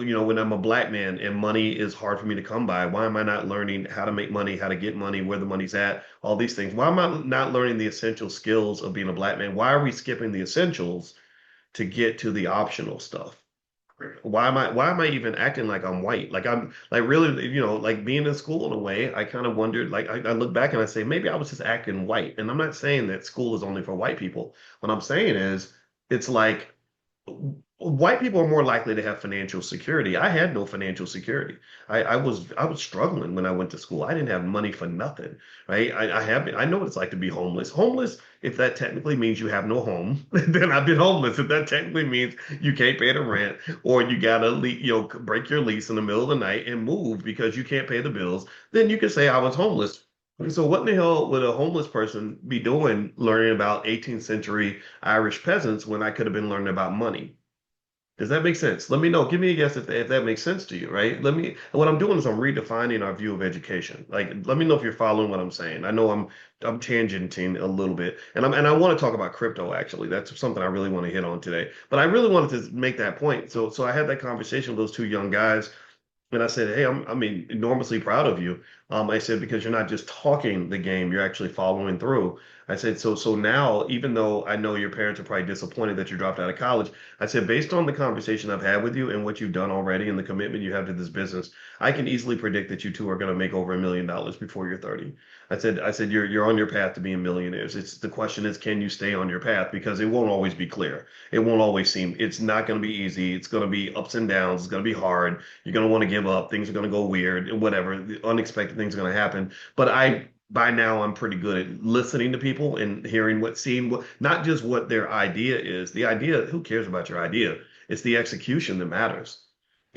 when I'm a black man and money is hard for me to come by, why am I not learning how to make money, how to get money, where the money's at, all these things? Why am I not learning the essential skills of being a black man? Why are we skipping the essentials to get to the optional stuff? Why am I even acting like I'm white? Like I'm like really, like being in school in a way, I kind of wondered, like I look back and I say, maybe I was just acting white. And I'm not saying that school is only for white people. What I'm saying is it's like white people are more likely to have financial security. I had no financial security. I was struggling when I went to school. I didn't have money for nothing, right? I know what it's like to be homeless. Homeless, if that technically means you have no home, then I've been homeless. If that technically means you can't pay the rent or you gotta break your lease in the middle of the night and move because you can't pay the bills, then you can say I was homeless. So what in the hell would a homeless person be doing learning about 18th century Irish peasants when I could have been learning about money? Does that make sense? Let me know. Give me a guess if that makes sense to you, right? What I'm doing is I'm redefining our view of education. Like, let me know if you're following what I'm saying. I know I'm tangenting a little bit, and I want to talk about crypto actually. That's something I really want to hit on today. But I really wanted to make that point. So I had that conversation with those two young guys and I said, hey, I mean, enormously proud of you. I said, because you're not just talking the game, you're actually following through. I said, so now, even though I know your parents are probably disappointed that you dropped out of college, I said, based on the conversation I've had with you and what you've done already and the commitment you have to this business, I can easily predict that you two are going to make over $1 million before you're 30. I said, you're on your path to being millionaires. It's the question is, can you stay on your path? Because it won't always be clear. It won't always seem, it's not going to be easy. It's going to be ups and downs. It's going to be hard. You're going to want to give up. Things are going to go weird and whatever. The unexpected things are going to happen. But by now, I'm pretty good at listening to people and seeing what, not just what their idea is. The idea, who cares about your idea? It's the execution that matters.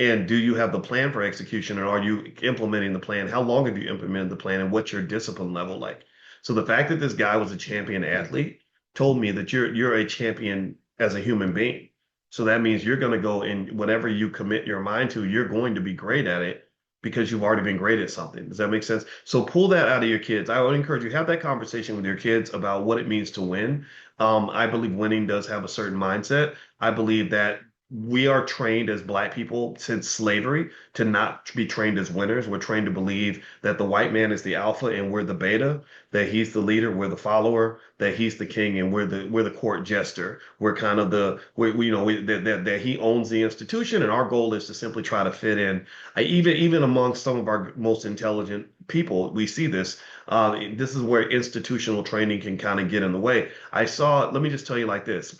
And do you have the plan for execution and are you implementing the plan? How long have you implemented the plan and what's your discipline level like? So the fact that this guy was a champion athlete told me that you're a champion as a human being. So that means you're going to go in whatever you commit your mind to, you're going to be great at it because you've already been great at something. Does that make sense? So pull that out of your kids. I would encourage you have that conversation with your kids about what it means to win. I believe winning does have a certain mindset. I believe that we are trained as Black people since slavery to not be trained as winners. We're trained to believe that the white man is the alpha and we're the beta, that he's the leader, we're the follower, that he's the king and we're the court jester. We're kind of that he owns the institution, and our goal is to simply try to fit in. Even amongst some of our most intelligent people, we see this. This is where institutional training can kind of get in the way. Let me just tell you like this.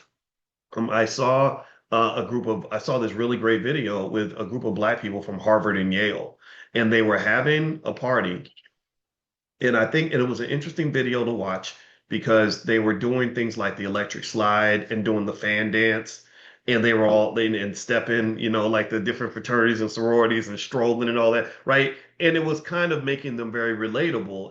I saw I saw this really great video with a group of Black people from Harvard and Yale, and they were having a party. And it was an interesting video to watch because they were doing things like the electric slide and doing the fan dance. And they were and step in, like the different fraternities and sororities and strolling and all that, right? And it was kind of making them very relatable.